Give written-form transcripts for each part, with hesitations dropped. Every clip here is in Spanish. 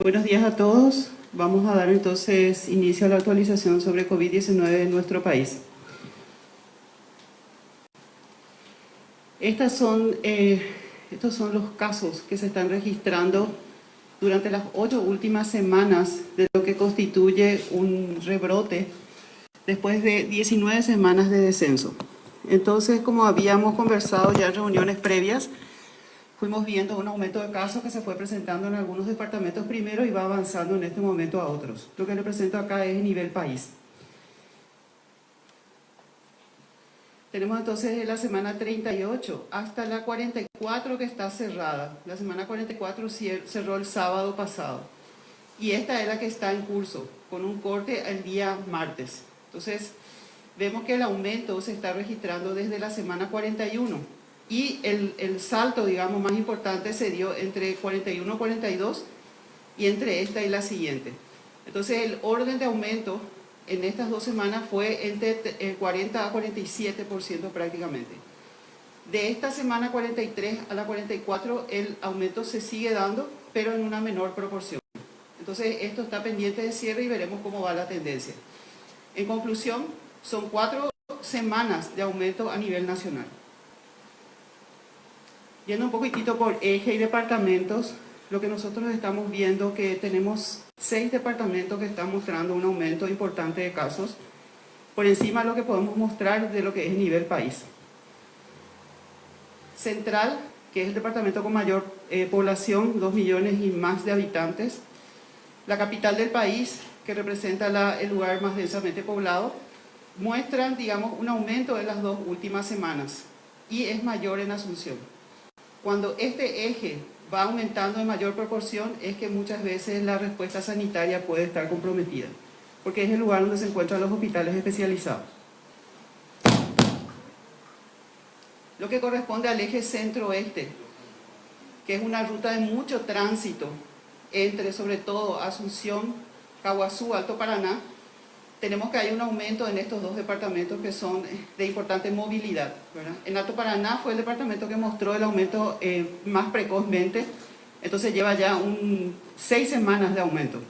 Buenos días a todos. Vamos a dar entonces inicio a la actualización sobre COVID-19 en nuestro país. Estos son los casos que se están registrando durante las 8 últimas semanas de lo que constituye un rebrote después de 19 semanas de descenso. Entonces, como habíamos conversado ya en reuniones previas, fuimos viendo un aumento de casos que se fue presentando en algunos departamentos primero y va avanzando en este momento a otros. Lo que le presento acá es nivel país. Tenemos entonces la semana 38 hasta la 44 que está cerrada. La semana 44 cerró el sábado pasado. Y esta es la que está en curso, con un corte el día martes. Entonces, vemos que el aumento se está registrando desde la semana 41. Y el salto, digamos, más importante se dio entre 41 y 42 y entre esta y la siguiente. Entonces, el orden de aumento en estas 2 semanas fue entre 40 a 47% prácticamente. De esta semana 43 a la 44, el aumento se sigue dando, pero en una menor proporción. Entonces, esto está pendiente de cierre y veremos cómo va la tendencia. En conclusión, son 4 semanas de aumento a nivel nacional. Yendo un poquitito por eje y departamentos, lo que nosotros estamos viendo que tenemos 6 departamentos que están mostrando un aumento importante de casos, por encima de lo que podemos mostrar de lo que es nivel país. Central, que es el departamento con mayor población, 2 millones y más de habitantes. La capital del país, que representa el lugar más densamente poblado, muestran, digamos, un aumento en las 2 últimas semanas y es mayor en Asunción. Cuando este eje va aumentando en mayor proporción es que muchas veces la respuesta sanitaria puede estar comprometida, porque es el lugar donde se encuentran los hospitales especializados. Lo que corresponde al eje centro-oeste, que es una ruta de mucho tránsito entre, sobre todo, Asunción, Caaguazú, Alto Paraná, tenemos que hay un aumento en estos 2 departamentos que son de importante movilidad, ¿verdad? En Alto Paraná fue el departamento que mostró el aumento más precozmente, entonces lleva ya 6 semanas de aumento.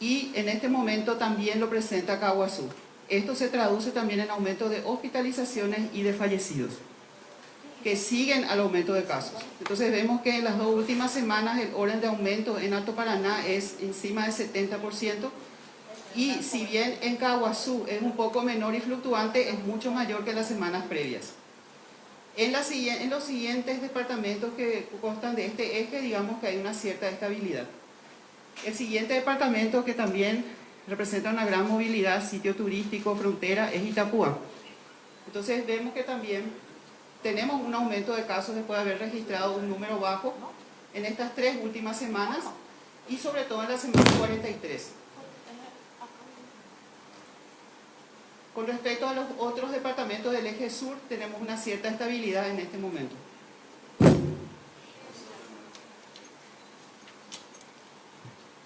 Y en este momento también lo presenta Caaguazú. Esto se traduce también en aumento de hospitalizaciones y de fallecidos, que siguen al aumento de casos. Entonces vemos que en las 2 últimas semanas el orden de aumento en Alto Paraná es encima del 70%, y si bien en Caaguazú es un poco menor y fluctuante, es mucho mayor que las semanas previas. En los siguientes departamentos que constan de este eje, digamos que hay una cierta estabilidad. El siguiente departamento que también representa una gran movilidad, sitio turístico, frontera, es Itapúa. Entonces vemos que también tenemos un aumento de casos después de haber registrado un número bajo en estas 3 últimas semanas y sobre todo en la semana 43. Con respecto a los otros departamentos del eje sur, tenemos una cierta estabilidad en este momento.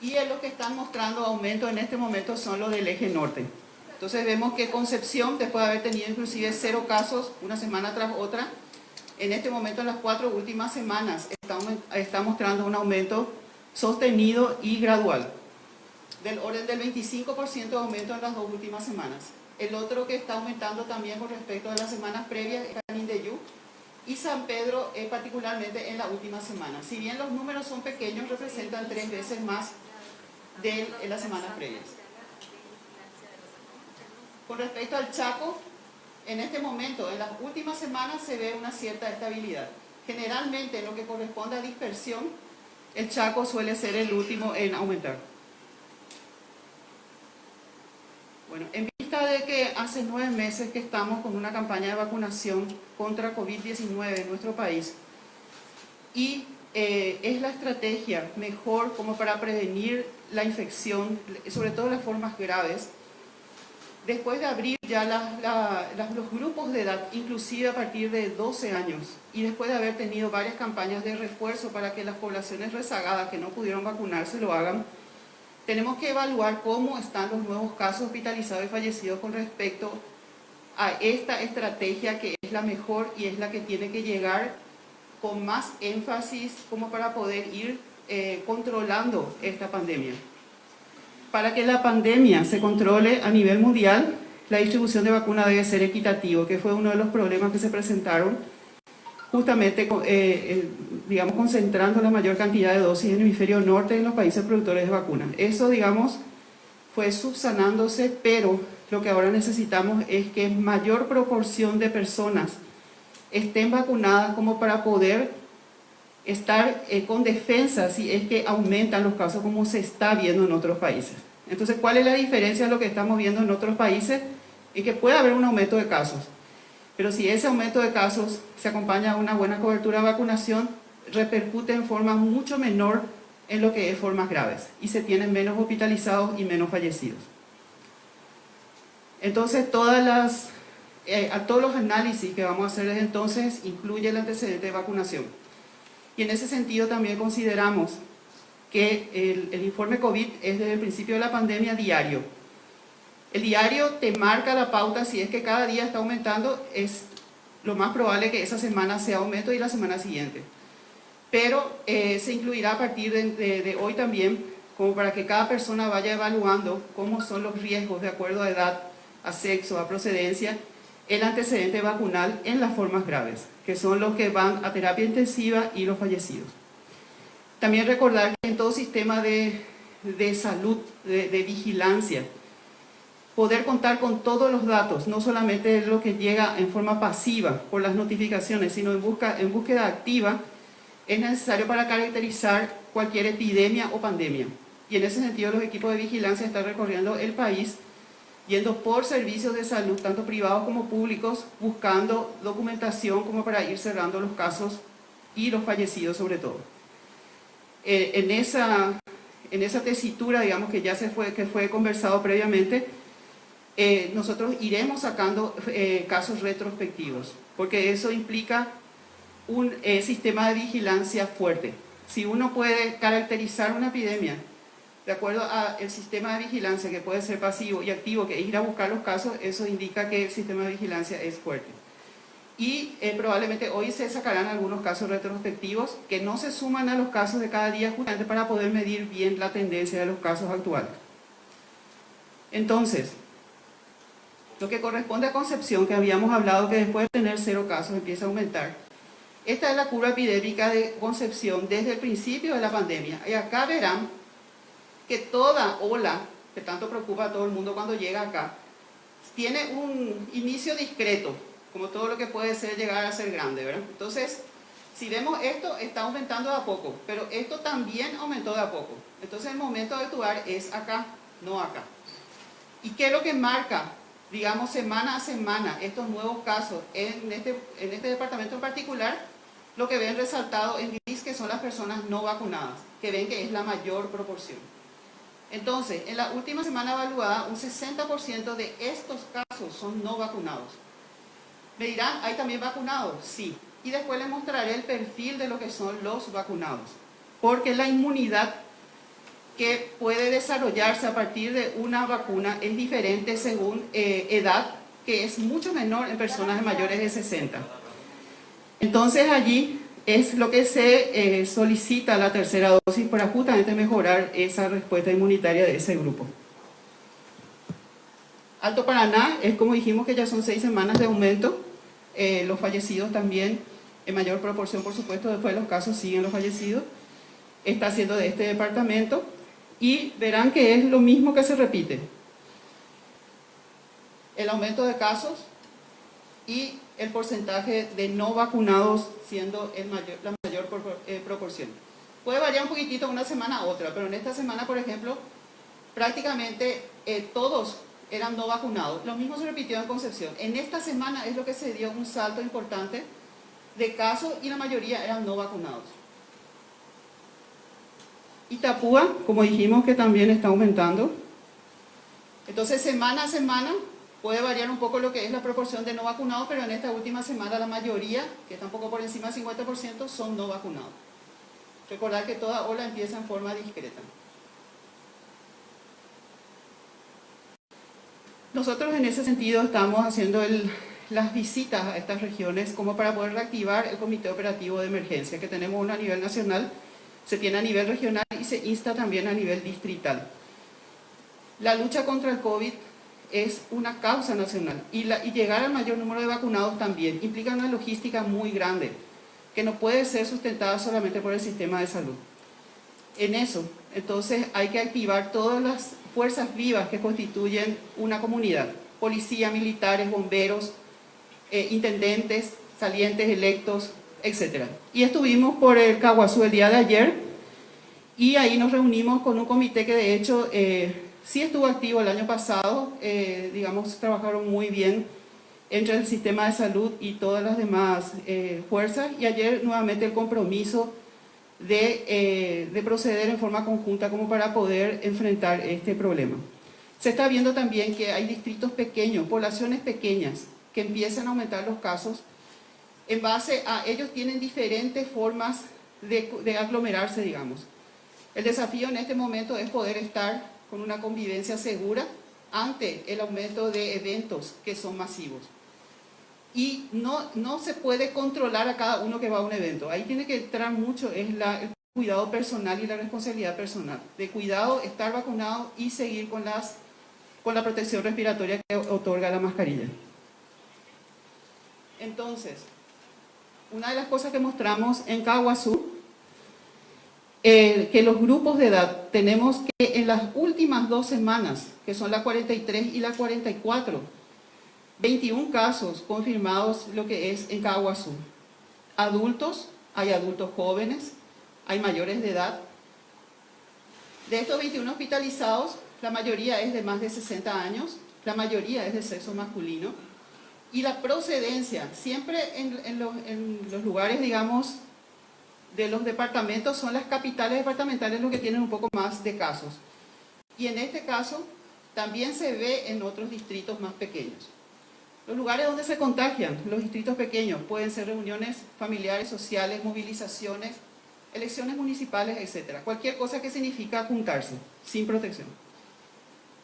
Y en los que están mostrando aumento en este momento son los del eje norte. Entonces vemos que Concepción, después de haber tenido inclusive 0 casos una semana tras otra, en este momento en las 4 últimas semanas está mostrando un aumento sostenido y gradual, del orden del 25% de aumento en las 2 últimas semanas. El otro que está aumentando también con respecto a las semanas previas es Canindeyú y San Pedro, particularmente en la última semana. Si bien los números son pequeños, representan 3 veces más de las semanas previas. Con respecto al Chaco, en este momento, en las últimas semanas se ve una cierta estabilidad. Generalmente, en lo que corresponde a dispersión, el Chaco suele ser el último en aumentar. Bueno, en vista de que hace 9 meses que estamos con una campaña de vacunación contra COVID-19 en nuestro país y es la estrategia mejor como para prevenir la infección, sobre todo las formas graves, después de abrir ya los grupos de edad, inclusive a partir de 12 años, y después de haber tenido varias campañas de refuerzo para que las poblaciones rezagadas que no pudieron vacunarse lo hagan, tenemos que evaluar cómo están los nuevos casos hospitalizados y fallecidos con respecto a esta estrategia que es la mejor y es la que tiene que llegar con más énfasis como para poder ir controlando esta pandemia. Para que la pandemia se controle a nivel mundial, la distribución de vacunas debe ser equitativo, que fue uno de los problemas que se presentaron justamente, digamos, concentrando la mayor cantidad de dosis en el hemisferio norte en los países productores de vacunas. Eso, digamos, fue subsanándose, pero lo que ahora necesitamos es que mayor proporción de personas estén vacunadas como para poder estar con defensa si es que aumentan los casos como se está viendo en otros países. Entonces, ¿cuál es la diferencia de lo que estamos viendo en otros países? Es que puede haber un aumento de casos, pero si ese aumento de casos se acompaña de una buena cobertura de vacunación, repercute en forma mucho menor en lo que es formas graves y se tienen menos hospitalizados y menos fallecidos. Entonces, a todos los análisis que vamos a hacer desde entonces incluye el antecedente de vacunación. Y en ese sentido también consideramos que el informe COVID es desde el principio de la pandemia diario. El diario te marca la pauta, si es que cada día está aumentando, es lo más probable que esa semana sea aumento y la semana siguiente. Pero se incluirá a partir de hoy también, como para que cada persona vaya evaluando cómo son los riesgos de acuerdo a edad, a sexo, a procedencia, el antecedente vacunal en las formas graves, que son los que van a terapia intensiva y los fallecidos. También recordar que en todo sistema de salud, de vigilancia, poder contar con todos los datos, no solamente lo que llega en forma pasiva por las notificaciones, sino en búsqueda activa, es necesario para caracterizar cualquier epidemia o pandemia. Y en ese sentido los equipos de vigilancia están recorriendo el país, yendo por servicios de salud, tanto privados como públicos, buscando documentación como para ir cerrando los casos y los fallecidos sobre todo. En esa tesitura, digamos, que ya fue conversado previamente, nosotros iremos sacando casos retrospectivos, porque eso implica un sistema de vigilancia fuerte. Si uno puede caracterizar una epidemia de acuerdo al sistema de vigilancia, que puede ser pasivo y activo, que es ir a buscar los casos, eso indica que el sistema de vigilancia es fuerte. Y probablemente hoy se sacarán algunos casos retrospectivos que no se suman a los casos de cada día, justamente para poder medir bien la tendencia de los casos actuales. Entonces, lo que corresponde a Concepción, que habíamos hablado que después de tener 0 casos empieza a aumentar. Esta es la curva epidémica de Concepción desde el principio de la pandemia. Y acá verán que toda ola, que tanto preocupa a todo el mundo cuando llega acá, tiene un inicio discreto, como todo lo que puede llegar a ser grande, ¿verdad? Entonces, si vemos esto, está aumentando de a poco, pero esto también aumentó de a poco. Entonces, el momento de actuar es acá, no acá. ¿Y qué es lo que marca, digamos, semana a semana estos nuevos casos en este departamento en particular? Lo que ven resaltado en gris, que son las personas no vacunadas, que ven que es la mayor proporción. Entonces, en la última semana evaluada, un 60% de estos casos son no vacunados. Me dirán, ¿hay también vacunados? Sí. Y después les mostraré el perfil de lo que son los vacunados. Porque la inmunidad que puede desarrollarse a partir de una vacuna es diferente según edad, que es mucho menor en personas mayores de 60. Entonces allí es lo que se solicita la tercera dosis para justamente mejorar esa respuesta inmunitaria de ese grupo. Alto Paraná es, como dijimos, que ya son 6 semanas de aumento. Los fallecidos también, en mayor proporción, por supuesto, después de los casos siguen los fallecidos. Está siendo de este departamento. Y verán que es lo mismo que se repite. El aumento de casos y el porcentaje de no vacunados siendo la mayor proporción. Puede variar un poquitito de una semana a otra, pero en esta semana, por ejemplo, prácticamente todos eran no vacunados. Lo mismo se repitió en Concepción. En esta semana es lo que se dio un salto importante de casos y la mayoría eran no vacunados. Itapúa, como dijimos, que también está aumentando. Entonces, semana a semana puede variar un poco lo que es la proporción de no vacunados, pero en esta última semana la mayoría, que está un poco por encima del 50%, son no vacunados. Recordar que toda ola empieza en forma discreta. Nosotros en ese sentido estamos haciendo las visitas a estas regiones como para poder reactivar el comité operativo de emergencia que tenemos uno a nivel nacional, se tiene a nivel regional y se insta también a nivel distrital. La lucha contra el COVID es una causa nacional y llegar al mayor número de vacunados también implica una logística muy grande que no puede ser sustentada solamente por el sistema de salud. En eso, entonces, hay que activar todas las fuerzas vivas que constituyen una comunidad: policía, militares, bomberos, intendentes, salientes, electos, etc. Y estuvimos por el Caguazú el día de ayer y ahí nos reunimos con un comité que de hecho sí estuvo activo el año pasado, digamos, trabajaron muy bien entre el sistema de salud y todas las demás fuerzas, y ayer nuevamente el compromiso de proceder en forma conjunta como para poder enfrentar este problema. Se está viendo también que hay distritos pequeños, poblaciones pequeñas, que empiezan a aumentar los casos. En base a ellos tienen diferentes formas de aglomerarse, digamos. El desafío en este momento es poder estar con una convivencia segura ante el aumento de eventos que son masivos. Y no se puede controlar a cada uno que va a un evento. Ahí tiene que entrar mucho el cuidado personal y la responsabilidad personal. De cuidado, estar vacunado y seguir con la protección respiratoria que otorga la mascarilla. Entonces, una de las cosas que mostramos en Caguazú, que los grupos de edad, tenemos que en las últimas 2 semanas, que son la 43 y la 44, 21 casos confirmados lo que es en Caguazú. Adultos, hay adultos jóvenes, hay mayores de edad. De estos 21 hospitalizados, la mayoría es de más de 60 años, la mayoría es de sexo masculino. Y la procedencia, siempre en los lugares, digamos, de los departamentos, son las capitales departamentales los que tienen un poco más de casos. Y en este caso, también se ve en otros distritos más pequeños. Los lugares donde se contagian, los distritos pequeños, pueden ser reuniones familiares, sociales, movilizaciones, elecciones municipales, etc. Cualquier cosa que significa juntarse, sin protección.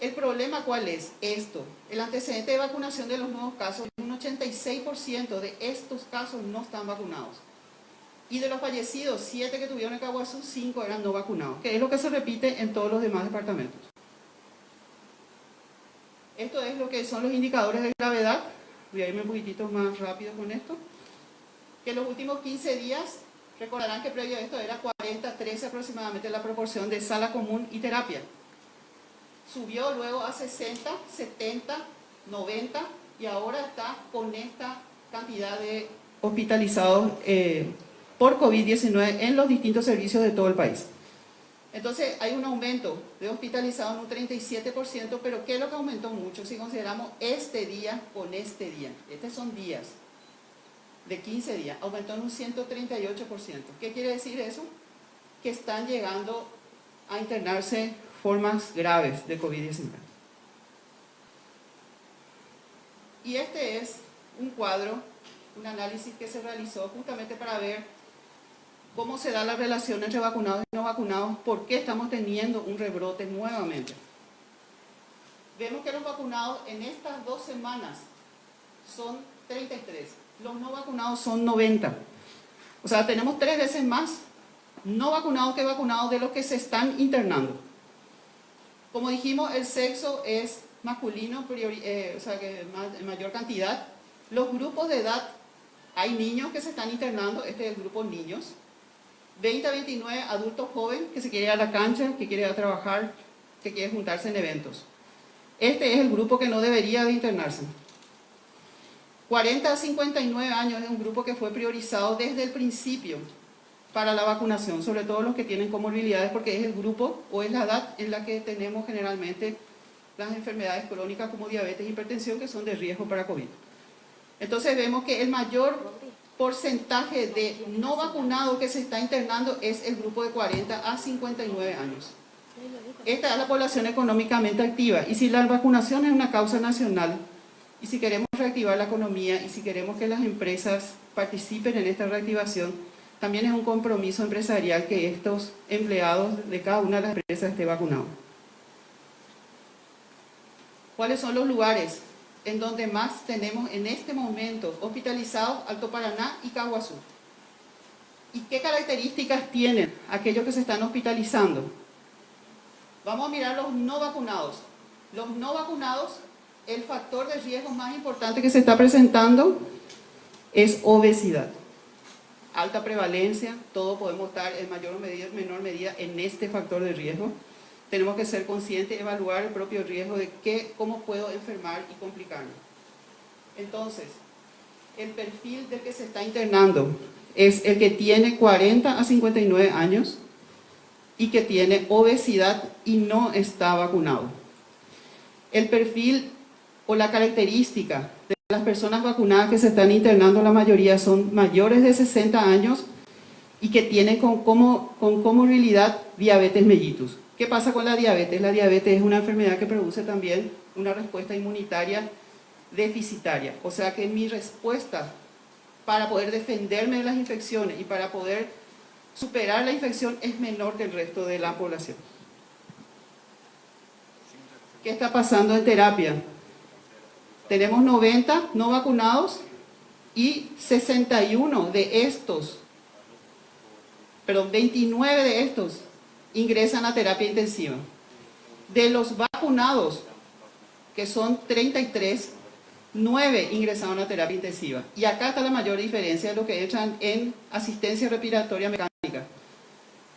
¿El problema cuál es? Esto, el antecedente de vacunación de los nuevos casos, un 86% de estos casos no están vacunados. Y de los fallecidos, 7 que tuvieron en Caguazú, 5 eran no vacunados, que es lo que se repite en todos los demás departamentos. Esto es lo que son los indicadores de gravedad. Voy a irme un poquitito más rápido con esto. Que en los últimos 15 días, recordarán que previo a esto era 40-13 aproximadamente la proporción de sala común y terapia. Subió luego a 60, 70, 90 y ahora está con esta cantidad de hospitalizados por COVID-19 en los distintos servicios de todo el país. Entonces hay un aumento de hospitalizados en un 37%, pero ¿qué es lo que aumentó mucho? Si consideramos este día con este día, estos son días de 15 días, aumentó en un 138%. ¿Qué quiere decir eso? Que están llegando a internarse formas graves de COVID-19. Y este es un cuadro, un análisis que se realizó justamente para ver cómo se da la relación entre vacunados y no vacunados, por qué estamos teniendo un rebrote nuevamente. Vemos que los vacunados en estas 2 semanas son 33, los no vacunados son 90. O sea, tenemos 3 veces más no vacunados que vacunados de los que se están internando. Como dijimos, el sexo es masculino, o sea, que en mayor cantidad. Los grupos de edad, hay niños que se están internando, este es el grupo niños. 20 a 29, adultos jóvenes que se quiere ir a la cancha, que quiere ir a trabajar, que quiere juntarse en eventos. Este es el grupo que no debería de internarse. 40 a 59 años es un grupo que fue priorizado desde el principio para la vacunación, sobre todo los que tienen comorbilidades, porque es el grupo o es la edad en la que tenemos generalmente las enfermedades crónicas como diabetes e hipertensión, que son de riesgo para COVID. Entonces vemos que el mayor porcentaje de no vacunados que se está internando es el grupo de 40 a 59 años. Esta es la población económicamente activa, y si la vacunación es una causa nacional, y si queremos reactivar la economía, y si queremos que las empresas participen en esta reactivación, también es un compromiso empresarial que estos empleados de cada una de las empresas estén vacunados. ¿Cuáles son los lugares en donde más tenemos en este momento hospitalizados? Alto Paraná y Caguazú. ¿Y qué características tienen aquellos que se están hospitalizando? Vamos a mirar los no vacunados. Los no vacunados, el factor de riesgo más importante que se está presentando es obesidad. Alta prevalencia, todos podemos estar en mayor o menor medida en este factor de riesgo. Tenemos que ser conscientes, evaluar el propio riesgo de cómo puedo enfermar y complicarme. Entonces, el perfil del que se está internando es el que tiene 40 a 59 años y que tiene obesidad y no está vacunado. El perfil o la característica de las personas vacunadas que se están internando, la mayoría son mayores de 60 años y que tienen con comorbilidad diabetes mellitus. ¿Qué pasa con la diabetes? La diabetes es una enfermedad que produce también una respuesta inmunitaria deficitaria. O sea que mi respuesta para poder defenderme de las infecciones y para poder superar la infección es menor que el resto de la población. ¿Qué está pasando en terapia? Tenemos 90 no vacunados y 61 de estos, perdón, 29 de estos ingresan a terapia intensiva. De los vacunados, que son 33, 9 ingresaron a terapia intensiva. Y acá está la mayor diferencia de lo que entran en asistencia respiratoria mecánica.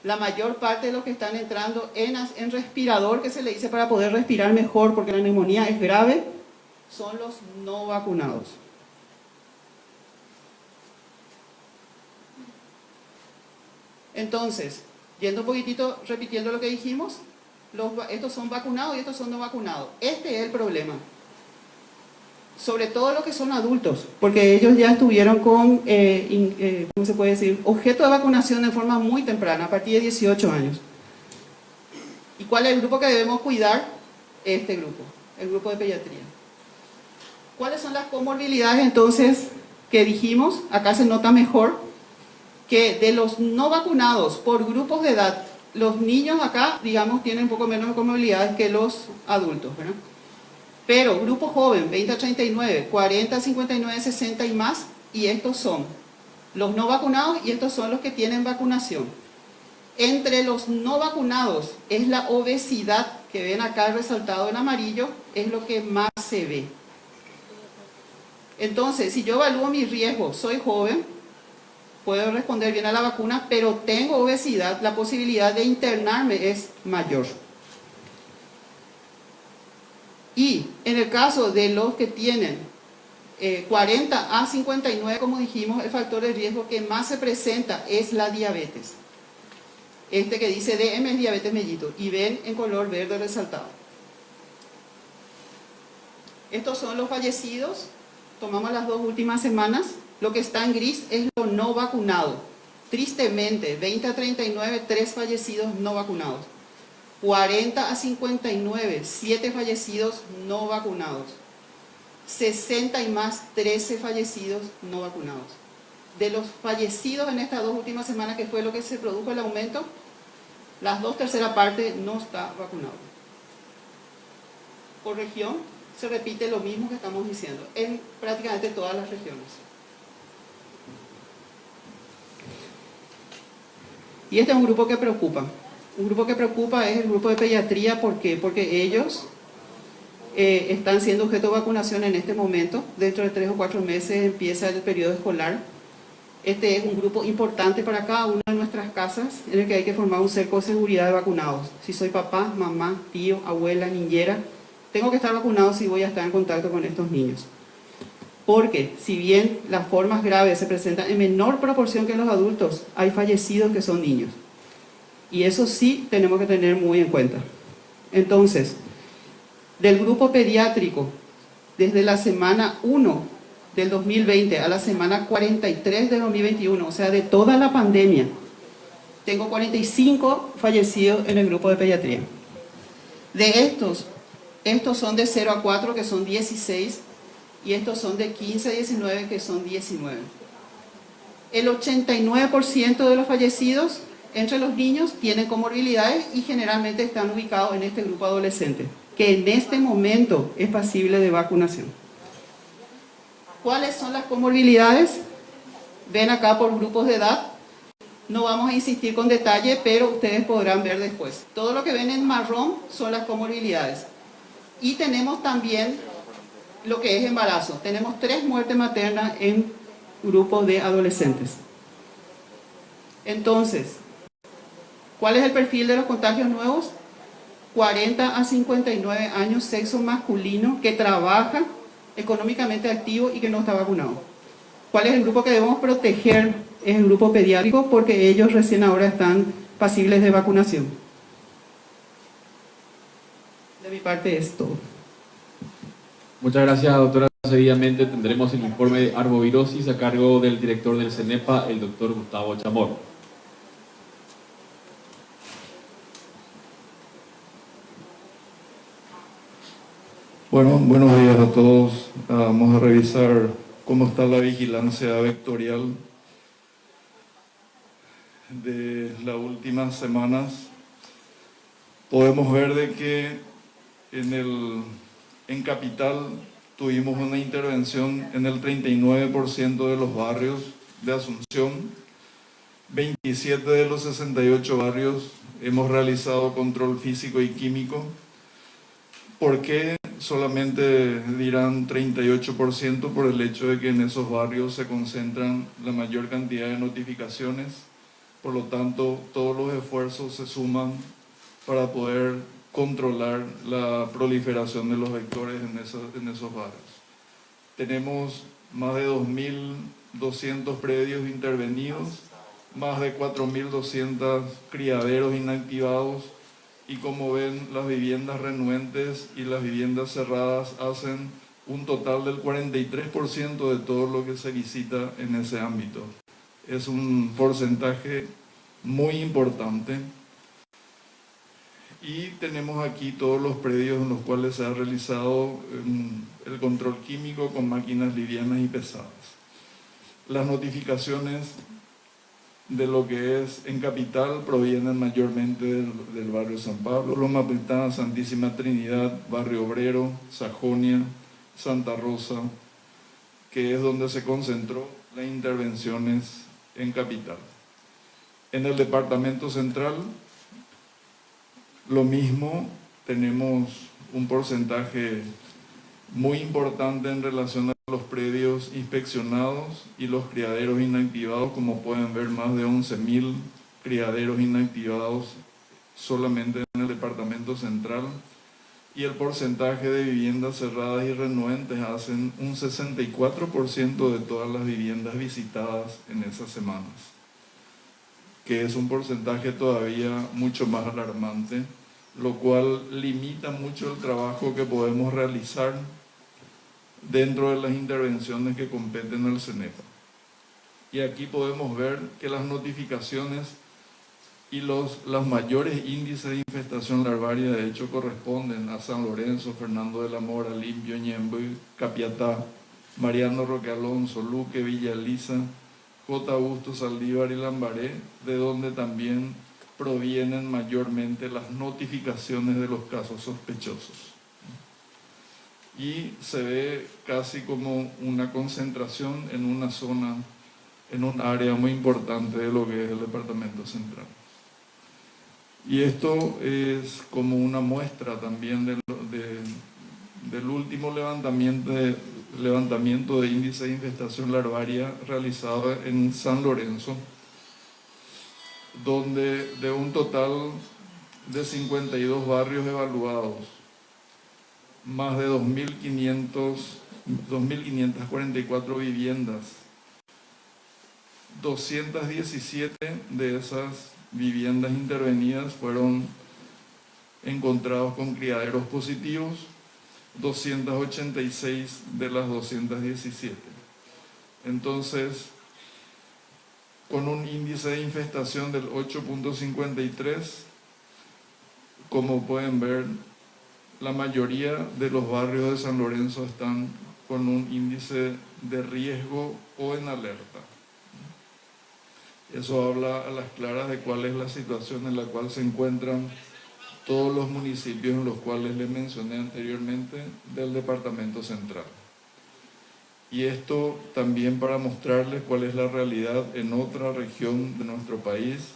La mayor parte de los que están entrando en respirador, que se le dice para poder respirar mejor porque la neumonía es grave, son los no vacunados. Entonces, yendo un poquitito, repitiendo lo que dijimos, estos son vacunados y estos son no vacunados. Este es el problema. Sobre todo los que son adultos, porque ellos ya estuvieron con, ¿cómo se puede decir?, objeto de vacunación de forma muy temprana, a partir de 18 años. ¿Y cuál es el grupo que debemos cuidar? Este grupo, el grupo de pediatría. ¿Cuáles son las comorbilidades entonces que dijimos? Acá se nota mejor que de los no vacunados por grupos de edad, los niños acá, digamos, tienen un poco menos comorbilidades que los adultos, ¿verdad? Pero grupo joven, 20 a 39, 40 a 59, 60 y más, y estos son los no vacunados y estos son los que tienen vacunación. Entre los no vacunados es la obesidad, que ven acá resaltado en amarillo, es lo que más se ve. Entonces, si yo evalúo mi riesgo, soy joven, puedo responder bien a la vacuna, pero tengo obesidad, la posibilidad de internarme es mayor. Y en el caso de los que tienen 40 a 59, como dijimos, el factor de riesgo que más se presenta es la diabetes. Este que dice DM es diabetes mellitus y ven en color verde resaltado. Estos son los fallecidos, tomamos las 2 últimas semanas. Lo que está en gris es lo no vacunado. Tristemente, 20 a 39, 3 fallecidos no vacunados. 40 a 59, 7 fallecidos no vacunados. 60 y más, 13 fallecidos no vacunados. De los fallecidos en estas 2 últimas semanas, que fue lo que se produjo el aumento, las 2/3 partes no está vacunado. Por región se repite lo mismo que estamos diciendo en prácticamente todas las regiones. Y este es un grupo que preocupa. Un grupo que preocupa es el grupo de pediatría. ¿Por qué? Porque ellos están siendo objeto de vacunación en este momento. Dentro de 3 o 4 meses empieza el periodo escolar. Este es un grupo importante para cada una de nuestras casas en el que hay que formar un cerco de seguridad de vacunados. Si soy papá, mamá, tío, abuela, niñera, tengo que estar vacunado si voy a estar en contacto con estos niños. Porque si bien las formas graves se presentan en menor proporción que en los adultos, hay fallecidos que son niños. Y eso sí tenemos que tener muy en cuenta. Entonces, del grupo pediátrico, desde la semana 1 del 2020 a la semana 43 del 2021, o sea, de toda la pandemia, tengo 45 fallecidos en el grupo de pediatría. De estos son de 0 a 4, que son 16, y estos son de 15 a 19, que son 19. El 89% de los fallecidos entre los niños tienen comorbilidades y generalmente están ubicados en este grupo adolescente, que en este momento es pasible de vacunación. ¿Cuáles son las comorbilidades? Ven acá por grupos de edad. No vamos a insistir con detalle, pero ustedes podrán ver después. Todo lo que ven en marrón son las comorbilidades. Y tenemos también lo que es embarazo. Tenemos 3 muertes maternas en grupos de adolescentes. Entonces, ¿cuál es el perfil de los contagios nuevos? 40 a 59 años, sexo masculino, que trabaja, económicamente activo y que no está vacunado. ¿Cuál es el grupo que debemos proteger? Es el grupo pediátrico, porque ellos recién ahora están pasibles de vacunación. De mi parte es todo. Muchas gracias, doctora. Seguidamente tendremos el informe de arbovirosis a cargo del director del CENEPA, el doctor Gustavo Chamorro. Bueno, buenos días a todos. Vamos a revisar cómo está la vigilancia vectorial de las últimas semanas. Podemos ver de que en Capital tuvimos una intervención en el 39% de los barrios de Asunción. 27 de los 68 barrios hemos realizado control físico y químico. ¿Por qué solamente dirán 38%? Por el hecho de que en esos barrios se concentran la mayor cantidad de notificaciones. Por lo tanto, todos los esfuerzos se suman para poder controlar la proliferación de los vectores en esos barrios. Tenemos más de 2.200 predios intervenidos, más de 4.200 criaderos inactivados, y como ven, las viviendas renuentes y las viviendas cerradas hacen un total del 43% de todo lo que se visita en ese ámbito. Es un porcentaje muy importante. Y tenemos aquí todos los predios en los cuales se ha realizado el control químico con máquinas livianas y pesadas. Las notificaciones de lo que es en Capital provienen mayormente del barrio San Pablo, Loma Pintana, Santísima Trinidad, Barrio Obrero, Sajonia, Santa Rosa, que es donde se concentró las intervenciones en Capital. En el departamento central, lo mismo, tenemos un porcentaje muy importante en relación a los predios inspeccionados y los criaderos inactivados. Como pueden ver, más de 11.000 criaderos inactivados solamente en el departamento central, y el porcentaje de viviendas cerradas y renuentes hacen un 64% de todas las viviendas visitadas en esas semanas, que es un porcentaje todavía mucho más alarmante, lo cual limita mucho el trabajo que podemos realizar dentro de las intervenciones que competen al CENEPA. Y aquí podemos ver que las notificaciones y los mayores índices de infestación larvaria de hecho corresponden a San Lorenzo, Fernando de la Mora, Limpio, Ñemby, Capiatá, Mariano Roque Alonso, Luque, Villa Elisa, J. Augusto, Saldívar y Lambaré, de donde también provienen mayormente las notificaciones de los casos sospechosos. Y se ve casi como una concentración en una zona, en un área muy importante de lo que es el departamento central. Y esto es como una muestra también del último levantamiento de índice de infestación larvaria realizado en San Lorenzo, donde de un total de 52 barrios evaluados, más de 2.544 viviendas, 217 de esas viviendas intervenidas fueron encontrados con criaderos positivos, 286 de las 217. Entonces, con un índice de infestación del 8.53, como pueden ver, la mayoría de los barrios de San Lorenzo están con un índice de riesgo o en alerta. Eso habla a las claras de cuál es la situación en la cual se encuentran todos los municipios en los cuales les mencioné anteriormente del departamento central. Y esto también para mostrarles cuál es la realidad en otra región de nuestro país,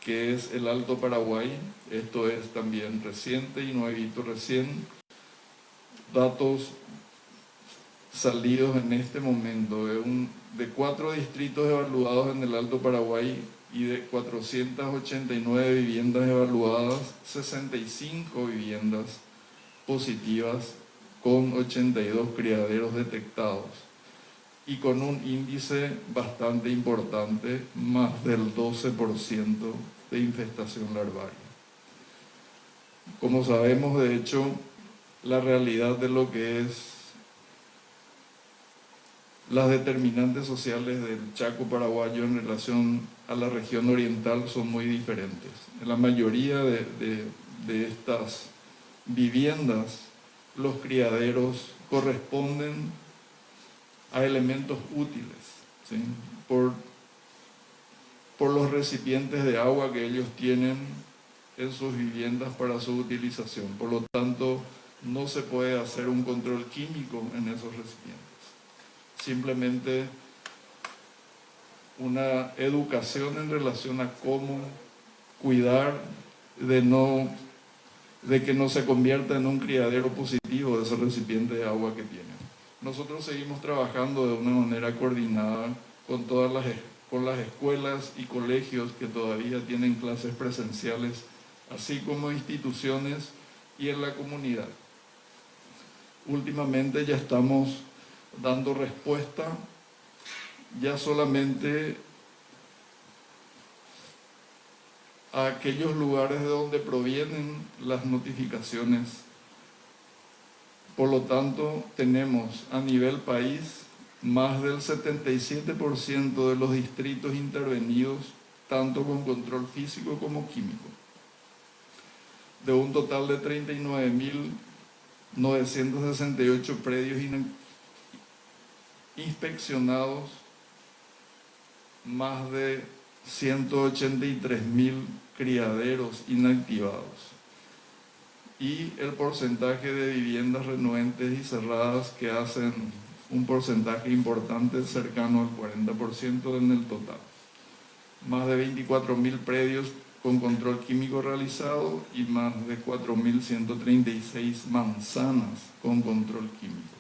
que es el Alto Paraguay. Esto es también reciente y nuevito recién. Datos salidos en este momento de 4 distritos evaluados en el Alto Paraguay y de 489 viviendas evaluadas, 65 viviendas positivas con 82 criaderos detectados y con un índice bastante importante, más del 12% de infestación larvaria. Como sabemos, de hecho, la realidad de lo que es las determinantes sociales del Chaco paraguayo en relación a la región oriental son muy diferentes. En la mayoría de estas viviendas, los criaderos corresponden a elementos útiles, ¿sí? por los recipientes de agua que ellos tienen en sus viviendas para su utilización. Por lo tanto, no se puede hacer un control químico en esos recipientes. Simplemente una educación en relación a cómo cuidar de que no se convierta en un criadero positivo de ese recipiente de agua que tienen. Nosotros seguimos trabajando de una manera coordinada con con las escuelas y colegios que todavía tienen clases presenciales, así como instituciones y en la comunidad. Últimamente ya estamos dando respuesta ya solamente a aquellos lugares de donde provienen las notificaciones. Por lo tanto, tenemos a nivel país más del 77% de los distritos intervenidos, tanto con control físico como químico. De un total de 39.968 predios inspeccionados, más de 183.000 criaderos inactivados y el porcentaje de viviendas renuentes y cerradas que hacen un porcentaje importante cercano al 40% en el total. Más de 24.000 predios con control químico realizado y más de 4.136 manzanas con control químico.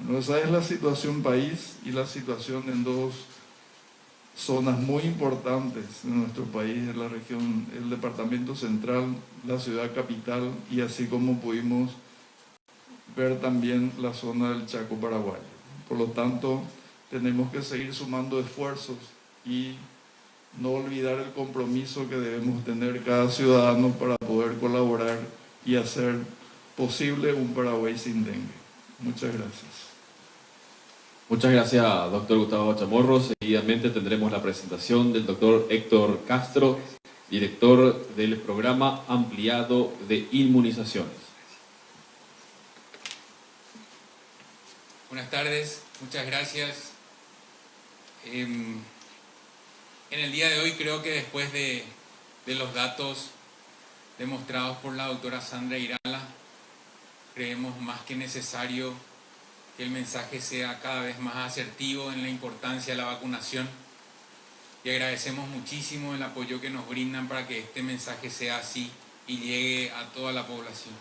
Bueno, esa es la situación país y la situación en dos zonas muy importantes en nuestro país, en la región, el departamento central, la ciudad capital y así como pudimos ver también la zona del Chaco paraguayo. Por lo tanto, tenemos que seguir sumando esfuerzos y no olvidar el compromiso que debemos tener cada ciudadano para poder colaborar y hacer posible un Paraguay sin dengue. Muchas gracias. Muchas gracias, doctor Gustavo Chamorro. Seguidamente tendremos la presentación del doctor Héctor Castro, director del programa ampliado de inmunizaciones. Buenas tardes, muchas gracias. En el día de hoy creo que después de los datos demostrados por la doctora Sandra Irala, creemos más que necesario que el mensaje sea cada vez más asertivo en la importancia de la vacunación y agradecemos muchísimo el apoyo que nos brindan para que este mensaje sea así y llegue a toda la población.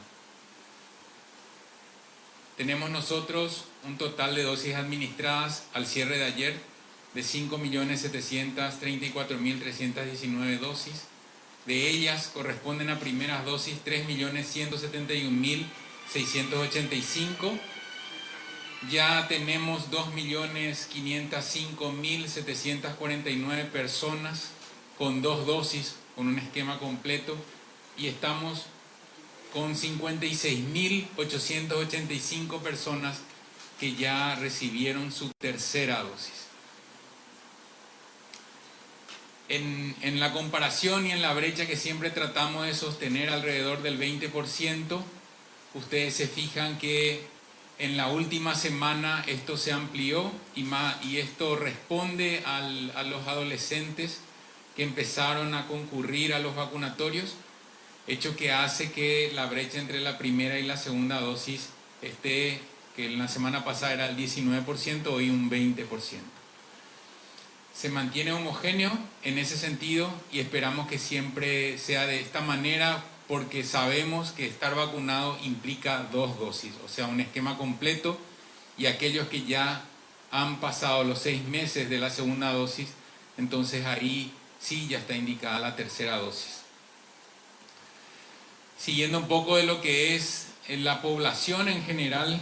Tenemos nosotros un total de dosis administradas al cierre de ayer de 5.734.319 dosis. De ellas corresponden a primeras dosis 3.171.685. Ya tenemos 2.505.749 personas con 2 dosis, con un esquema completo, y estamos con 56.885 personas que ya recibieron su tercera dosis. En la comparación y en la brecha que siempre tratamos de sostener alrededor del 20%, ustedes se fijan que en la última semana esto se amplió y esto responde a los adolescentes que empezaron a concurrir a los vacunatorios, hecho que hace que la brecha entre la primera y la segunda dosis esté que en la semana pasada era el 19%, hoy un 20%. Se mantiene homogéneo en ese sentido y esperamos que siempre sea de esta manera, porque sabemos que estar vacunado implica 2 dosis, o sea, un esquema completo, y aquellos que ya han pasado los 6 meses de la segunda dosis, entonces ahí sí ya está indicada la tercera dosis. Siguiendo un poco de lo que es la población en general,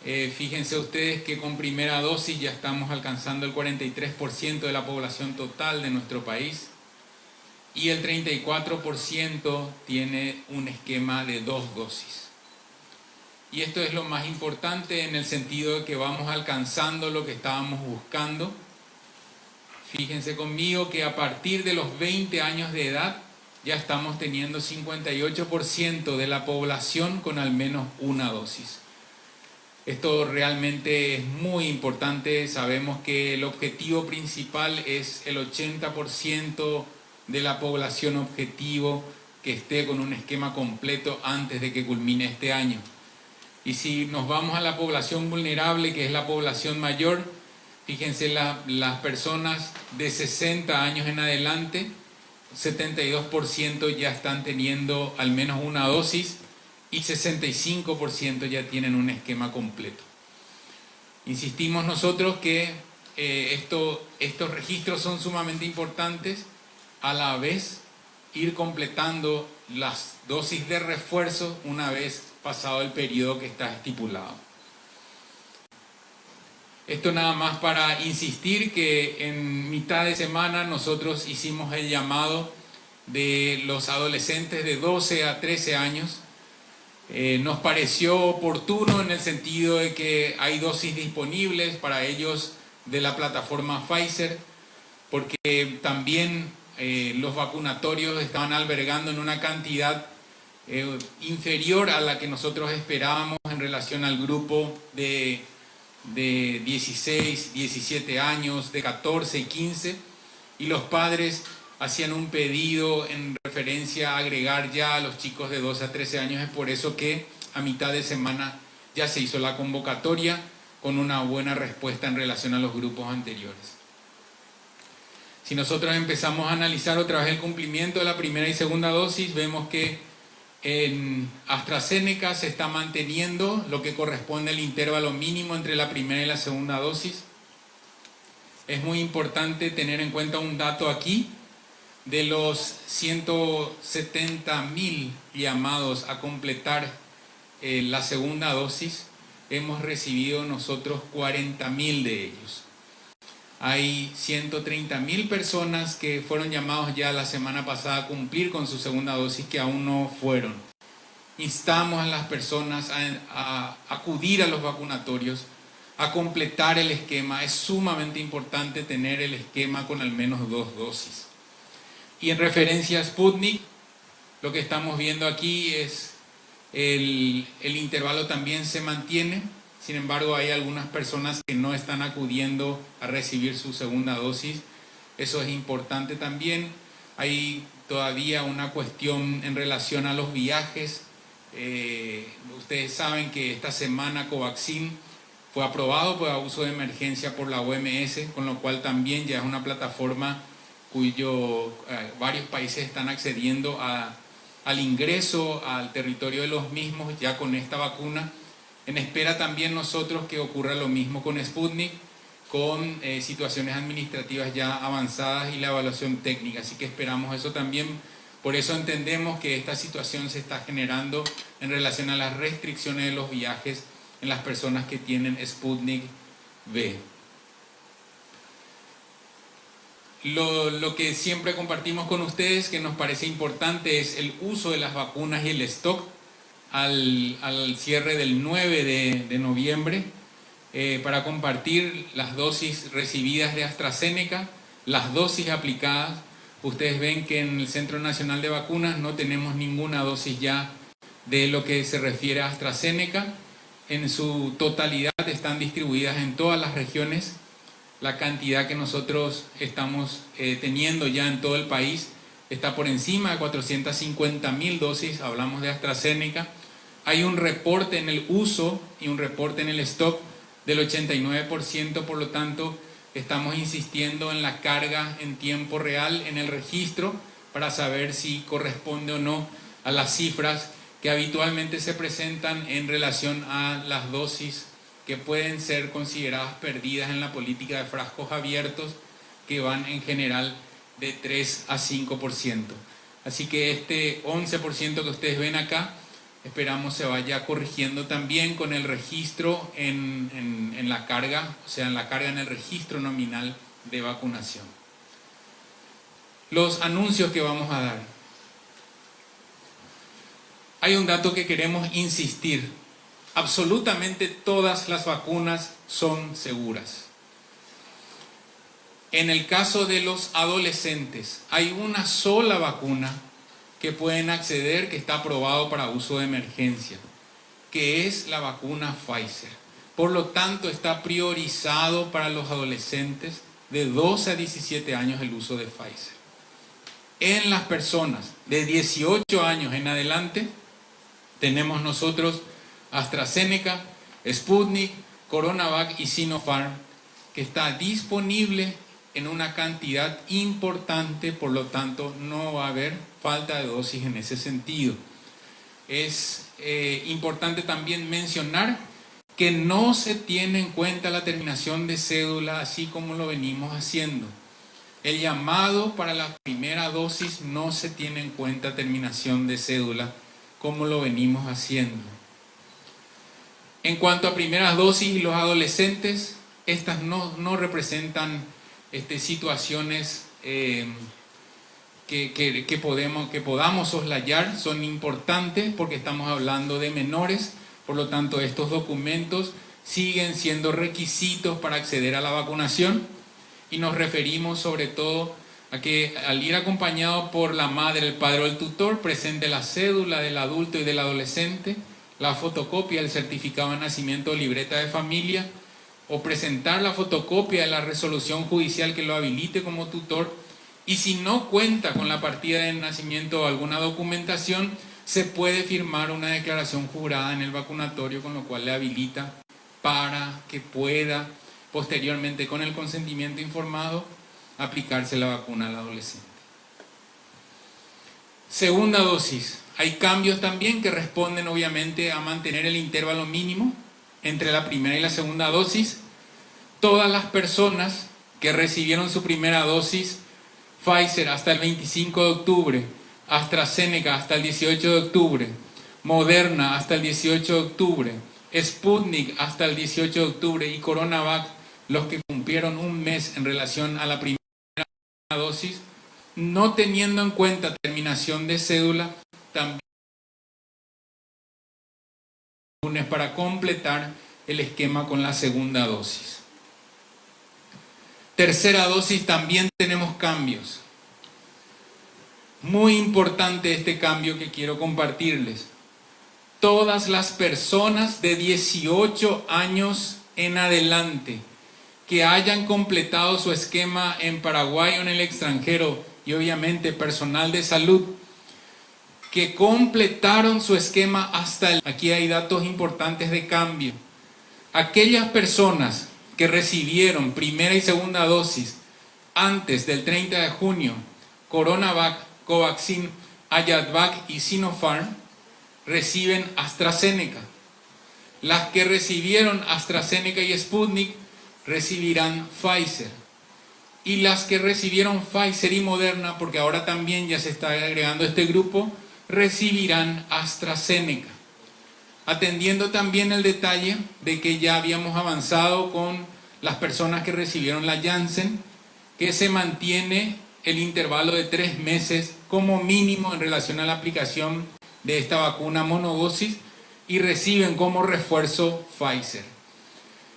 fíjense ustedes que con primera dosis ya estamos alcanzando el 43% de la población total de nuestro país y el 34% tiene un esquema de 2 dosis. Y esto es lo más importante en el sentido de que vamos alcanzando lo que estábamos buscando. Fíjense conmigo que a partir de los 20 años de edad ya estamos teniendo 58% de la población con al menos una dosis. Esto realmente es muy importante. Sabemos que el objetivo principal es el 80% de la población objetivo que esté con un esquema completo antes de que culmine este año. Y si nos vamos a la población vulnerable, que es la población mayor, fíjense las personas de 60 años en adelante, 72% ya están teniendo al menos una dosis y 65% ya tienen un esquema completo. Insistimos nosotros que estos registros son sumamente importantes, a la vez ir completando las dosis de refuerzo una vez pasado el periodo que está estipulado. Esto nada más para insistir que en mitad de semana nosotros hicimos el llamado de los adolescentes de 12 a 13 años. Nos pareció oportuno en el sentido de que hay dosis disponibles para ellos de la plataforma Pfizer, porque también los vacunatorios estaban albergando en una cantidad inferior a la que nosotros esperábamos en relación al grupo de 16, 17 años, de 14 y 15, y los padres hacían un pedido en referencia a agregar ya a los chicos de 12 a 13 años. Es por eso que a mitad de semana ya se hizo la convocatoria con una buena respuesta en relación a los grupos anteriores. Si nosotros empezamos a analizar otra vez el cumplimiento de la primera y segunda dosis, vemos que en AstraZeneca se está manteniendo lo que corresponde al intervalo mínimo entre la primera y la segunda dosis. Es muy importante tener en cuenta un dato aquí. De los 170.000 llamados a completar la segunda dosis, hemos recibido nosotros 40.000 de ellos. Hay 130.000 personas que fueron llamados ya la semana pasada a cumplir con su segunda dosis que aún no fueron. Instamos a las personas a acudir a los vacunatorios, a completar el esquema. Es sumamente importante tener el esquema con al menos 2 dosis. Y en referencia a Sputnik, lo que estamos viendo aquí es el intervalo también se mantiene. Sin embargo, hay algunas personas que no están acudiendo a recibir su segunda dosis. Eso es importante también. Hay todavía una cuestión en relación a los viajes. Ustedes saben que esta semana Covaxin fue aprobado para uso de emergencia por la OMS, con lo cual también ya es una plataforma cuyo varios países están accediendo al ingreso al territorio de los mismos ya con esta vacuna, en espera también nosotros que ocurra lo mismo con Sputnik, con situaciones administrativas ya avanzadas y la evaluación técnica, así que esperamos eso también. Por eso entendemos que esta situación se está generando en relación a las restricciones de los viajes en las personas que tienen Sputnik V. Lo que siempre compartimos con ustedes, que nos parece importante, es el uso de las vacunas y el stock al cierre del 9 de noviembre para compartir las dosis recibidas de AstraZeneca, las dosis aplicadas. Ustedes ven que en el Centro Nacional de Vacunas no tenemos ninguna dosis ya de lo que se refiere a AstraZeneca. En su totalidad están distribuidas en todas las regiones. La cantidad que nosotros estamos teniendo ya en todo el país está por encima de 450.000 dosis, hablamos de AstraZeneca, Hay un reporte en el uso y un reporte en el stock del 89%, por lo tanto estamos insistiendo en la carga en tiempo real en el registro para saber si corresponde o no a las cifras que habitualmente se presentan en relación a las dosis que pueden ser consideradas perdidas en la política de frascos abiertos, que van en general de 3 a 5%. Así que este 11% que ustedes ven acá, esperamos se vaya corrigiendo también con el registro en la carga, o sea, en la carga en el registro nominal de vacunación. Los anuncios que vamos a dar. Hay un dato que queremos insistir. Absolutamente todas las vacunas son seguras. En el caso de los adolescentes, hay una sola vacuna que pueden acceder, que está aprobado para uso de emergencia, que es la vacuna Pfizer. Por lo tanto, está priorizado para los adolescentes de 12 a 17 años el uso de Pfizer. En las personas de 18 años en adelante, tenemos nosotros AstraZeneca, Sputnik, CoronaVac y Sinopharm, que está disponible en una cantidad importante, por lo tanto no va a haber falta de dosis en ese sentido. Es importante también mencionar que no se tiene en cuenta la terminación de cédula, así como lo venimos haciendo. El llamado para la primera dosis no se tiene en cuenta terminación de cédula, como lo venimos haciendo. En cuanto a primeras dosis y los adolescentes, estas no representan situaciones que podamos soslayar, son importantes porque estamos hablando de menores, por lo tanto estos documentos siguen siendo requisitos para acceder a la vacunación, y nos referimos sobre todo a que al ir acompañado por la madre, el padre o el tutor, presente la cédula del adulto y del adolescente, la fotocopia del certificado de nacimiento o libreta de familia, o presentar la fotocopia de la resolución judicial que lo habilite como tutor, y si no cuenta con la partida de nacimiento o alguna documentación, se puede firmar una declaración jurada en el vacunatorio, con lo cual le habilita para que pueda posteriormente, con el consentimiento informado, aplicarse la vacuna al adolescente. Segunda dosis. Hay cambios también que responden obviamente a mantener el intervalo mínimo entre la primera y la segunda dosis. Todas las personas que recibieron su primera dosis, Pfizer hasta el 25 de octubre, AstraZeneca hasta el 18 de octubre, Moderna hasta el 18 de octubre, Sputnik hasta el 18 de octubre y CoronaVac, los que cumplieron un mes en relación a la primera dosis, no teniendo en cuenta terminación de cédula, también para completar el esquema con la segunda dosis. Tercera dosis, también tenemos cambios. Muy importante este cambio que quiero compartirles. Todas las personas de 18 años en adelante que hayan completado su esquema en Paraguay o en el extranjero, y obviamente personal de salud que completaron su esquema hasta el... Aquí hay datos importantes de cambio. Aquellas personas que recibieron primera y segunda dosis antes del 30 de junio, CoronaVac, Covaxin, Ayadvac y Sinopharm, reciben AstraZeneca. Las que recibieron AstraZeneca y Sputnik recibirán Pfizer. Y las que recibieron Pfizer y Moderna, porque ahora también ya se está agregando este grupo, recibirán AstraZeneca. Atendiendo también el detalle de que ya habíamos avanzado con las personas que recibieron la Janssen, que se mantiene el intervalo de 3 meses como mínimo en relación a la aplicación de esta vacuna monodosis, y reciben como refuerzo Pfizer.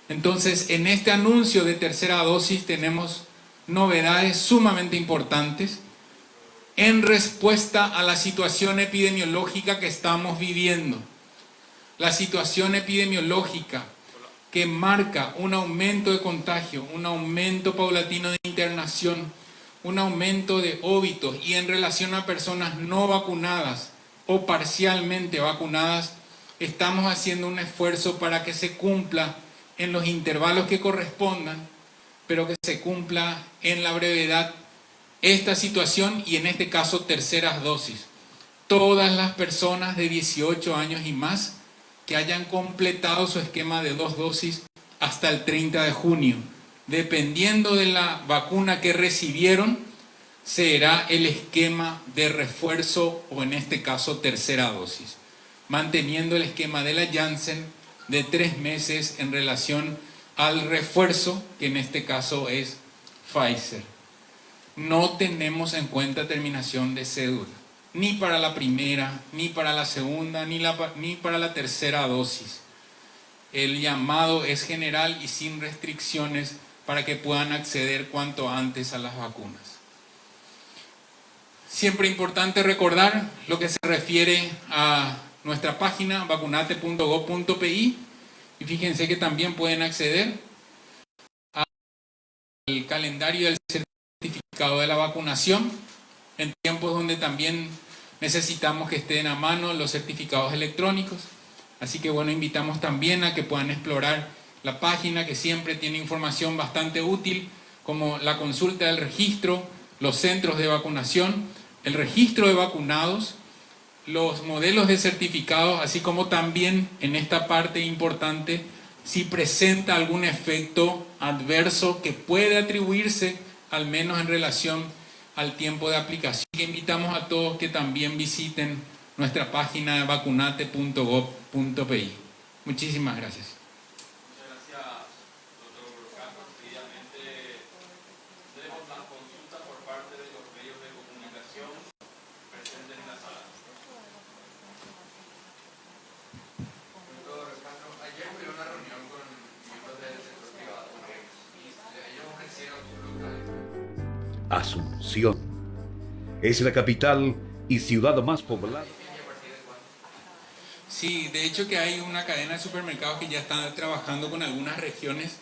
Entonces, en este anuncio de tercera dosis tenemos novedades sumamente importantes en respuesta a la situación epidemiológica que estamos viviendo. La situación epidemiológica que marca un aumento de contagio, un aumento paulatino de internación, un aumento de óbitos, y en relación a personas no vacunadas o parcialmente vacunadas, estamos haciendo un esfuerzo para que se cumpla en los intervalos que correspondan, pero que se cumpla en la brevedad esta situación y en este caso terceras dosis. Todas las personas de 18 años y más que hayan completado su esquema de 2 dosis hasta el 30 de junio. Dependiendo de la vacuna que recibieron, será el esquema de refuerzo o en este caso tercera dosis, manteniendo el esquema de la Janssen de 3 meses en relación al refuerzo, que en este caso es Pfizer. No tenemos en cuenta terminación de cédula, ni para la primera, ni para la segunda, ni para la tercera dosis. El llamado es general y sin restricciones para que puedan acceder cuanto antes a las vacunas. Siempre importante recordar lo que se refiere a nuestra página vacunate.gov.pi, y fíjense que también pueden acceder al calendario del certificado de la vacunación en tiempos donde también necesitamos que estén a mano los certificados electrónicos. Así que bueno, invitamos también a que puedan explorar la página, que siempre tiene información bastante útil, como la consulta del registro, los centros de vacunación, el registro de vacunados, los modelos de certificados, así como también en esta parte importante, si presenta algún efecto adverso que puede atribuirse, al menos en relación al tiempo de aplicación. Que invitamos a todos que también visiten nuestra página de vacunate.gov.pi. Muchísimas gracias. Muchas gracias, doctor Castro. Seguidamente tenemos las consultas por parte de los medios de comunicación presentes en la sala. Doctor Castro, ayer hubo una reunión con miembros del sector privado y ellos ofrecieron sus locales. Asunción es la capital y ciudad más poblada. Sí, de hecho que hay una cadena de supermercados que ya está trabajando con algunas regiones.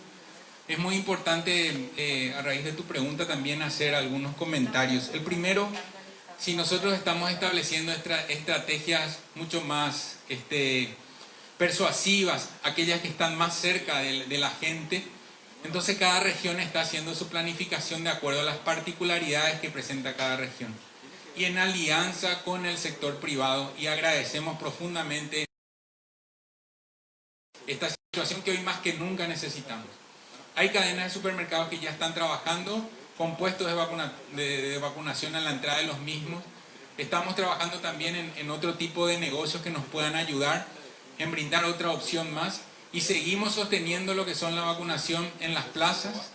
Es muy importante, a raíz de tu pregunta, también hacer algunos comentarios. El primero, si nosotros estamos estableciendo estrategias mucho más persuasivas, aquellas que están más cerca de la gente, entonces cada región está haciendo su planificación de acuerdo a las particularidades que presenta cada región y en alianza con el sector privado, y agradecemos profundamente esta situación que hoy más que nunca necesitamos. Hay cadenas de supermercados que ya están trabajando con puestos de vacunación a la entrada de los mismos. Estamos trabajando también en otro tipo de negocios que nos puedan ayudar en brindar otra opción más, y seguimos sosteniendo lo que son la vacunación en las plazas,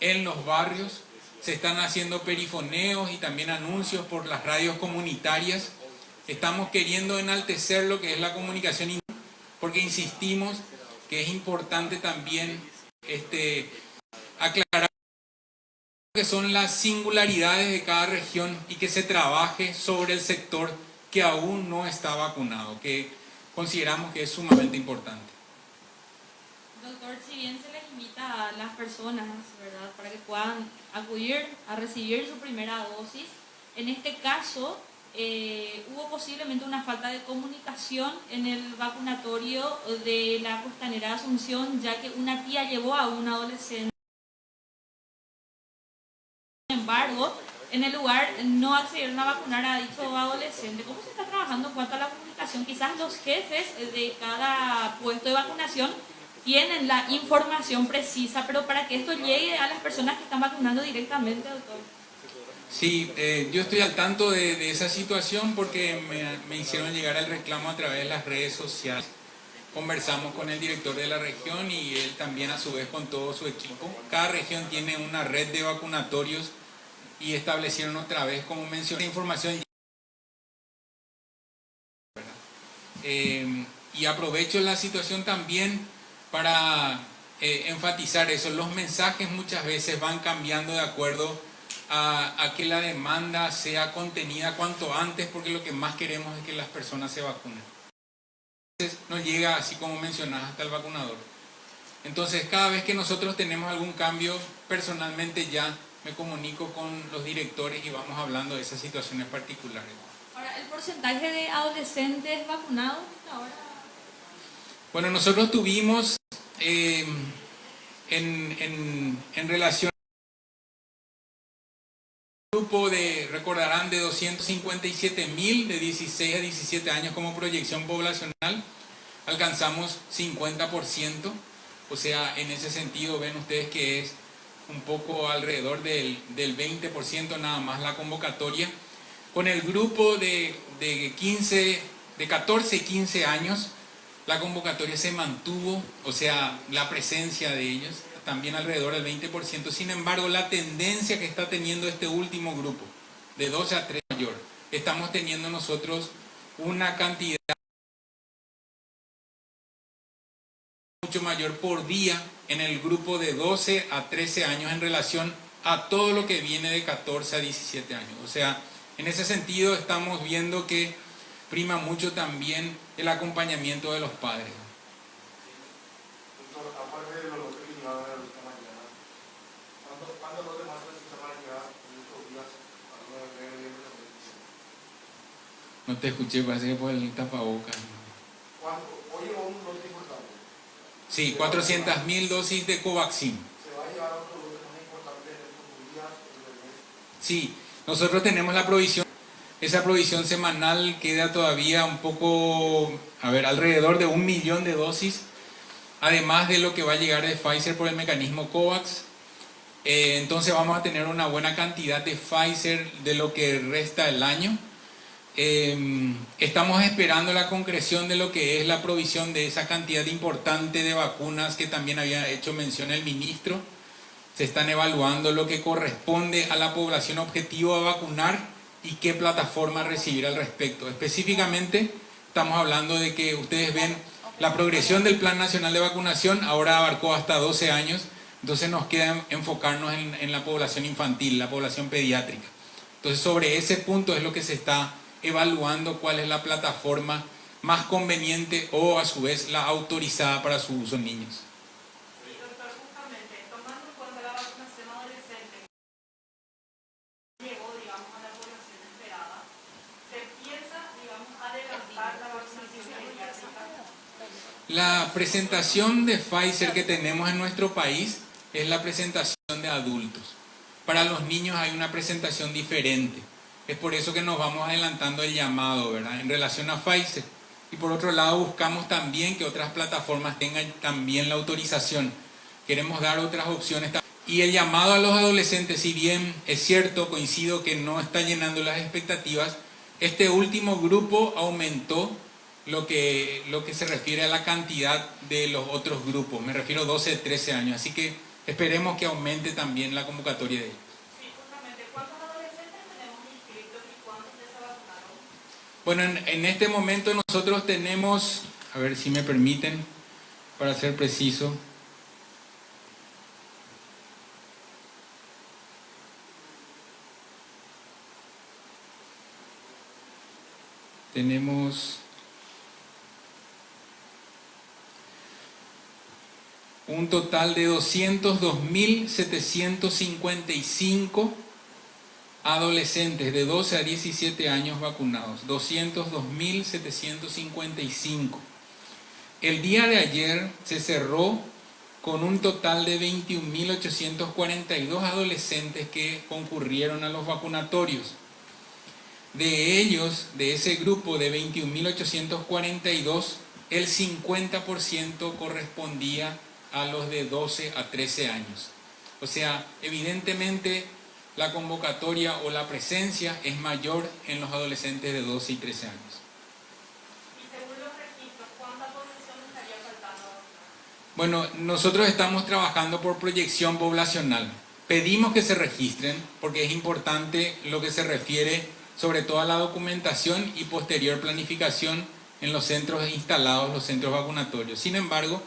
en los barrios. Se están haciendo perifoneos y también anuncios por las radios comunitarias. Estamos queriendo enaltecer lo que es la comunicación, porque insistimos que es importante también aclarar que son las singularidades de cada región y que se trabaje sobre el sector que aún no está vacunado, que consideramos que es sumamente importante. Doctor, si bien se les invita a las personas, ¿verdad?, para que puedan acudir a recibir su primera dosis, en este caso hubo posiblemente una falta de comunicación en el vacunatorio de la Costanera de Asunción, ya que una tía llevó a un adolescente. Sin embargo, en el lugar no accedieron a vacunar a dicho adolescente. ¿Cómo se está trabajando en cuanto a la comunicación? Quizás los jefes de cada puesto de vacunación tienen la información precisa, pero para que esto llegue a las personas que están vacunando directamente, doctor. Sí, yo estoy al tanto de esa situación porque me hicieron llegar el reclamo a través de las redes sociales. Conversamos con el director de la región y él también a su vez con todo su equipo. Cada región tiene una red de vacunatorios y establecieron otra vez, como mencioné, información. Y aprovecho la situación también para enfatizar eso. Los mensajes muchas veces van cambiando de acuerdo a que la demanda sea contenida cuanto antes, porque lo que más queremos es que las personas se vacunen. Entonces nos llega, así como mencionás, hasta el vacunador. Entonces cada vez que nosotros tenemos algún cambio, personalmente ya me comunico con los directores y vamos hablando de esas situaciones particulares. Ahora, ¿el porcentaje de adolescentes vacunados ahora? Bueno, nosotros tuvimos en relación al grupo de, recordarán, de 257.000 de 16 a 17 años como proyección poblacional, alcanzamos 50%, o sea, en ese sentido ven ustedes que es un poco alrededor del 20% nada más la convocatoria. Con el grupo de 14 y 15 años, la convocatoria se mantuvo, o sea, la presencia de ellos, también alrededor del 20%. Sin embargo, la tendencia que está teniendo este último grupo, de 12 a 3 mayor, estamos teniendo nosotros una cantidad mucho mayor por día en el grupo de 12 a 13 años en relación a todo lo que viene de 14 a 17 años. O sea, en ese sentido estamos viendo que prima mucho también el acompañamiento de los padres. Doctor, aparte de los lotes que llegaban a esta mañana, ¿cuántos lotes más se van a llegar en estos días a lo largo de noviembre? No te escuché, parece que por el tapabocas. Hoy llegó un lote importante. Sí, 400.000 dosis de Covaxin. ¿Se va a llevar otro lote más importante en estos días? Sí, nosotros tenemos la provisión. Esa provisión semanal queda todavía un poco, alrededor de 1 millón de dosis, además de lo que va a llegar de Pfizer por el mecanismo COVAX. Entonces vamos a tener una buena cantidad de Pfizer de lo que resta del año. Estamos esperando la concreción de lo que es la provisión de esa cantidad importante de vacunas que también había hecho mención el ministro. Se están evaluando lo que corresponde a la población objetivo a vacunar y qué plataforma recibir al respecto. Específicamente estamos hablando de que ustedes ven la progresión del Plan Nacional de Vacunación, ahora abarcó hasta 12 años, entonces nos queda enfocarnos en la población infantil, la población pediátrica. Entonces sobre ese punto es lo que se está evaluando, cuál es la plataforma más conveniente o a su vez la autorizada para su uso en niños. Sí, doctor, justamente, tomando en cuenta la vacunación adolescente, llegó, digamos, a la población esperada, ¿se piensa, digamos, adelantar la vacunación pediátrica? La presentación de Pfizer que tenemos en nuestro país es la presentación de adultos. Para los niños hay una presentación diferente. Es por eso que nos vamos adelantando el llamado, ¿verdad?, en relación a Pfizer. Y por otro lado buscamos también que otras plataformas tengan también la autorización. Queremos dar otras opciones. Y el llamado a los adolescentes, si bien es cierto, coincido que no está llenando las expectativas, este último grupo aumentó lo que se refiere a la cantidad de los otros grupos. Me refiero a 12, 13 años. Así que esperemos que aumente también la convocatoria de ellos. Sí, justamente, ¿cuántos adolescentes tenemos inscritos y cuántos ya se vacunaron? Bueno, en este momento nosotros tenemos, a ver si me permiten, para ser preciso, tenemos un total de 202.755 adolescentes de 12 a 17 años vacunados. 202.755. El día de ayer se cerró con un total de 21.842 adolescentes que concurrieron a los vacunatorios. De ellos, de ese grupo de 21.842, el 50% correspondía a los de 12 a 13 años. O sea, evidentemente la convocatoria o la presencia es mayor en los adolescentes de 12 y 13 años. Y según los registros, ¿cuánta población estaría faltando? Bueno, nosotros estamos trabajando por proyección poblacional. Pedimos que se registren porque es importante lo que se refiere sobre todo a la documentación y posterior planificación en los centros instalados, los centros vacunatorios. Sin embargo,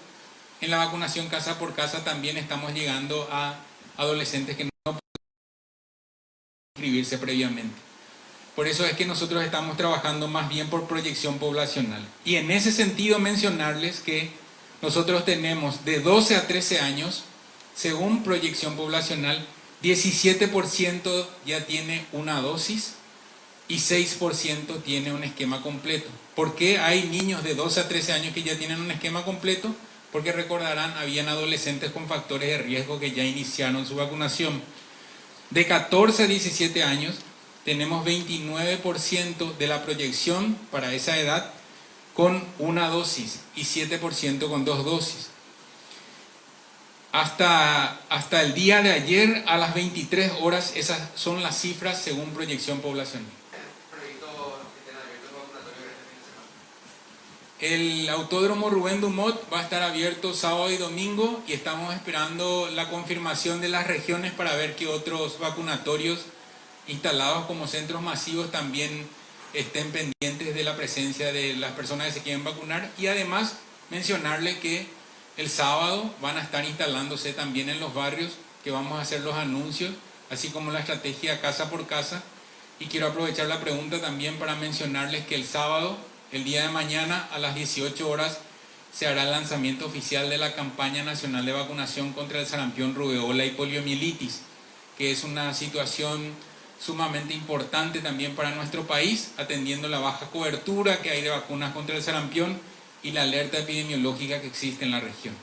en la vacunación casa por casa también estamos llegando a adolescentes que no pueden inscribirse previamente. Por eso es que nosotros estamos trabajando más bien por proyección poblacional. Y en ese sentido mencionarles que nosotros tenemos de 12 a 13 años, según proyección poblacional, 17% ya tiene una dosis y 6% tiene un esquema completo. ¿Por qué hay niños de 12 a 13 años que ya tienen un esquema completo? Porque recordarán, habían adolescentes con factores de riesgo que ya iniciaron su vacunación. De 14 a 17 años tenemos 29% de la proyección para esa edad con una dosis y 7% con 2 dosis. Hasta el día de ayer a las 23 horas, esas son las cifras según proyección poblacional. El Autódromo Rubén Dumont va a estar abierto sábado y domingo y estamos esperando la confirmación de las regiones para ver qué otros vacunatorios instalados como centros masivos también estén pendientes de la presencia de las personas que se quieren vacunar. Y además mencionarle que el sábado van a estar instalándose también en los barrios, que vamos a hacer los anuncios, así como la estrategia casa por casa. Y quiero aprovechar la pregunta también para mencionarles que el sábado, el día de mañana, a las 18 horas, se hará el lanzamiento oficial de la campaña nacional de vacunación contra el sarampión, rubeola y poliomielitis, que es una situación sumamente importante también para nuestro país, atendiendo la baja cobertura que hay de vacunas contra el sarampión y la alerta epidemiológica que existe en la región.